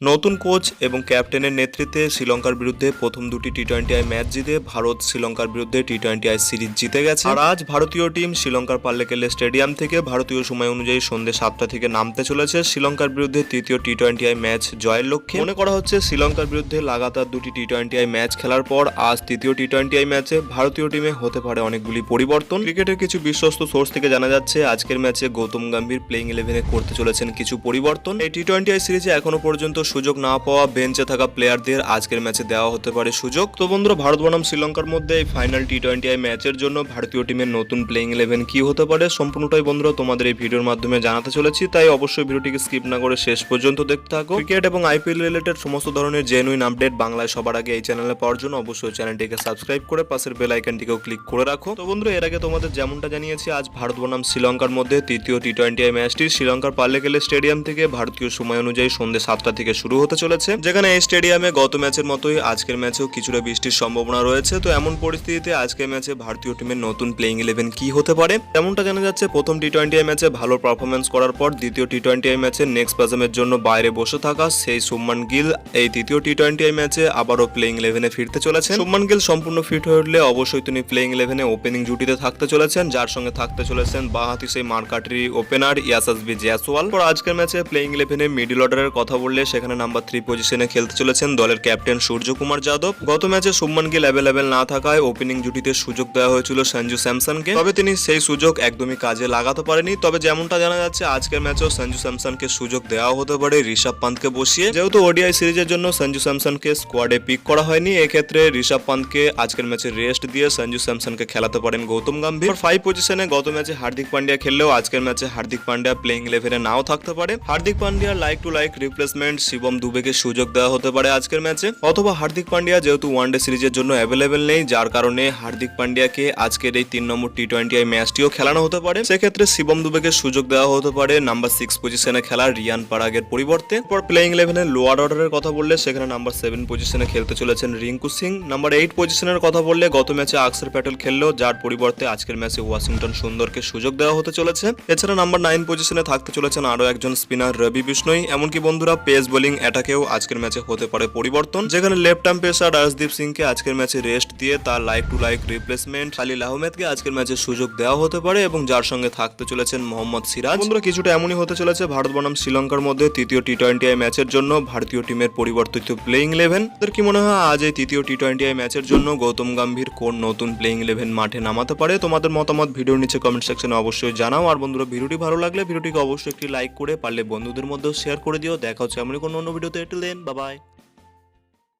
নতুন কোচ এবং ক্যাপ্টেনের নেতৃত্বে শ্রীলঙ্কার বিরুদ্ধে প্রথম দুটি টি-20 ম্যাচ জিতে ভারত শ্রীলঙ্কার বিরুদ্ধে টি-20 সিরিজ জিতে গেছে। আর আজ ভারতীয় টিম শ্রীলঙ্কার পাল্লেকেলে স্টেডিয়াম থেকে ভারতীয় সময় অনুযায়ী সন্ধ্যে 7টা থেকে নামতে চলেছে শ্রীলঙ্কার বিরুদ্ধে তৃতীয় টি-20 ম্যাচ জয়ের লক্ষ্যে। মনে করা হচ্ছে শ্রীলঙ্কার বিরুদ্ধে লাগাতার দুটি টি-20 ম্যাচ খেলার পর আজ তৃতীয় টি-20 ম্যাচে ভারতীয় টিমে হতে পারে অনেকগুলি পরিবর্তন। ক্রিকেটের কিছু বিশ্বস্ত সোর্স থেকে জানা যাচ্ছে আজকের ম্যাচে গৌতম গম্ভীর প্লেইং 11-এ করতে চলেছেন কিছু পরিবর্তন। এই টি-20 সিরিজে এখনো পর্যন্ত সুযোগ না পাওয়া বেঞ্চে থাকা প্লেয়ারদের আজকের ম্যাচে দেওয়া হতে পারে সুযোগ। তো বন্ধুরা, ভারত বনাম শ্রীলঙ্কার মধ্যে এই ফাইনাল টি-20 ম্যাচের জন্য ভারতীয় টিমের নতুন প্লেইং 11 কি হতে পারে সম্পূর্ণটাই বন্ধুরা তোমাদের এই ভিডিওর মাধ্যমে জানাতে চলেছি, তাই অবশ্যই ভিডিওটিকে স্কিপ না করে শেষ পর্যন্ত দেখতে থাকো। ক্রিকেট এবং আইপিএল রিলেটেড সমস্ত ধরনের জেনুইন আপডেট বাংলায় সবার আগে এই চ্যানেলে পাওয়ার জন্য অবশ্যই চ্যানেলটিকে সাবস্ক্রাইব করে পাশের বেল আইকনটিকেও ক্লিক করে রাখো। তো বন্ধুরা, এর আগে তোমাদের যেমনটা জানিয়েছি আজ ভারত বনাম শ্রীলঙ্কার মধ্যে তৃতীয় টি-20 ম্যাচটি শ্রীলঙ্কার পাল্লেকেলে স্টেডিয়াম থেকে ভারতীয় সময় অনুযায়ী সন্ধ্যে 7টা থেকে শুরু হতে চলেছে, যেখানে এই স্টেডিয়ামে গত ম্যাচের মতোই আজকের ম্যাচেও কিছুটা বৃষ্টির সম্ভাবনা রয়েছে। তো এমন পরিস্থিতিতে আজকের ম্যাচে ভারতীয় টিমের নতুন প্লেইং 11 কি হতে পারে তেমনটা জানা যাচ্ছে। প্রথম টি-20 ম্যাচে ভালো পারফরমেন্স করার পর দ্বিতীয় টি-20 ম্যাচে নেক্সট পাজমের জন্য বাইরে বসে থাকা সেই শুভমান গিল এই তৃতীয় টি-20 ম্যাচে আবারও প্লেইং 11-এ ফিরতে চলেছেন। শুভমান গিল সম্পূর্ণ ফিট হয়ে উঠলে অবশ্যই তিনি প্লেইং 11-এ ওপেনিং জুটিতে থাকতে চলেছেন, যার সঙ্গে থাকতে চলেছেন বাঁহাতি সেই মার্কাটারি ওপেনার ইয়াসাসবি জয়সওয়াল। পর আজকের ম্যাচে প্লেইং 11-এ মিডল অর্ডারের কথা বললে সেখানে নাম্বার 3 পজিশনে খেলতে চলেছেন দলের ক্যাপ্টেন সূর্যকুমার যাদব। গত ম্যাচে শুভমান গিল অ্যাভেলেবেল না থাকায় ওপেনিং জুটিতে সুযোগ দেওয়া হয়েছিল সঞ্জু স্যামসনকে, তবে তিনি সেই সুযোগ একদমই কাজে লাগাতে পারেনি। তবে যেমনটা জানা যাচ্ছে আজকের ম্যাচেও সঞ্জু স্যামসনকে সুযোগ দেওয়া হতে পারে ঋষভ পান্তকে বসিয়ে, যেহেতু ওডিআই সিরিজের জন্য সঞ্জু স্যামসনকে স্কোয়াডে পিক করা হয়নি। এক্ষেত্রে ঋষভ পান্তকে আজকের ম্যাচে রেস্ট দিয়ে সঞ্জু স্যামসনকে খেলাতে পারেন গৌতম গম্ভীর। 5 পজিশনে গত ম্যাচে হার্দিক পান্ডিয়া খেললেও আজকের ম্যাচে হার্দিক পান্ডিয়া প্লেইং 11-এ নাও থাকতে পারে। হার্দিক পান্ডিয়ার like to like replacement Shivam দুবেকে সুযোগ দেওয়া হতে পারে আজকের ম্যাচে, অথবা হার্দিক পান্ডিয়া যেহেতু ওয়ানডে সিরিজের জন্য অ্যাভেলেবেল নেই, যার কারণে হার্দিক পান্ডিয়াকে আজকের এই 3 নম্বর টি-20 ম্যাচটিও খেলানো হতে পারে। সেক্ষেত্রে শিবম দুবেকে সুযোগ দেওয়া হতে পারে নাম্বার 6 পজিশনে খেলা রিয়ান পারাগের পরিবর্তে। পর প্লেইং 11-এর লোয়ার অর্ডারের কথা বললে সেখানে নাম্বার 7 পজিশনে খেলতে চলেছেন রিঙ্কু সিং। নাম্বার 8 পজিশনের কথা বললে গত ম্যাচে আকসার প্যাটেল খেললেও, যার পরিবর্তে আজকের ম্যাচে ওয়াশিংটন সুন্দরকে সুযোগ দেওয়া হতে চলেছে। এছাড়া নাম্বার 9 পজিশনে থাকতে চলেছেন আরো একজন স্পিনার রবি বিষ্ণই। এমনকি বন্ধুরা পেস বোলিং অ্যাটাকেও আজকের ম্যাচে হতে পারে পরিবর্তন, যেখানে লেফট আর্ম পেসার রাজদীপ সিংকে আজকের ম্যাচে রেস্ট দিয়ে তার like to like replacement Khalil আহমেদকে আজকের ম্যাচে সুযোগ দেওয়া হতে পারে, এবং যার সঙ্গে থাকতে চলেছেন মোহাম্মদ সিরাজ। বন্ধুরা, কিছুটা এমনই হতে চলেছে ভারত বনাম শ্রীলঙ্কার মধ্যে তৃতীয় টি-20 ম্যাচের জন্য ভারতীয় টিমের পরিবর্তিত প্লেইং 11। তাদের কি মনে হয় আজ এই তৃতীয় টি-20 ম্যাচের জন্য গৌতম গম্ভীর কোন নতুন প্লেইং 11 মাঠে নামাতে পারে? তোমাদের মতামত ভিডিওর নিচে কমেন্ট সেকশনে অবশ্যই জানাও। আর বন্ধুরা, ভিডিওটি ভালো লাগলে ভিডিওটিকে অবশ্যই একটি লাইক করে পারলে বন্ধুদের মধ্যেও শেয়ার করে দিও। দেখা হচ্ছে এমনই কোনো অন্য ভিডিওতে। Till then, bye by.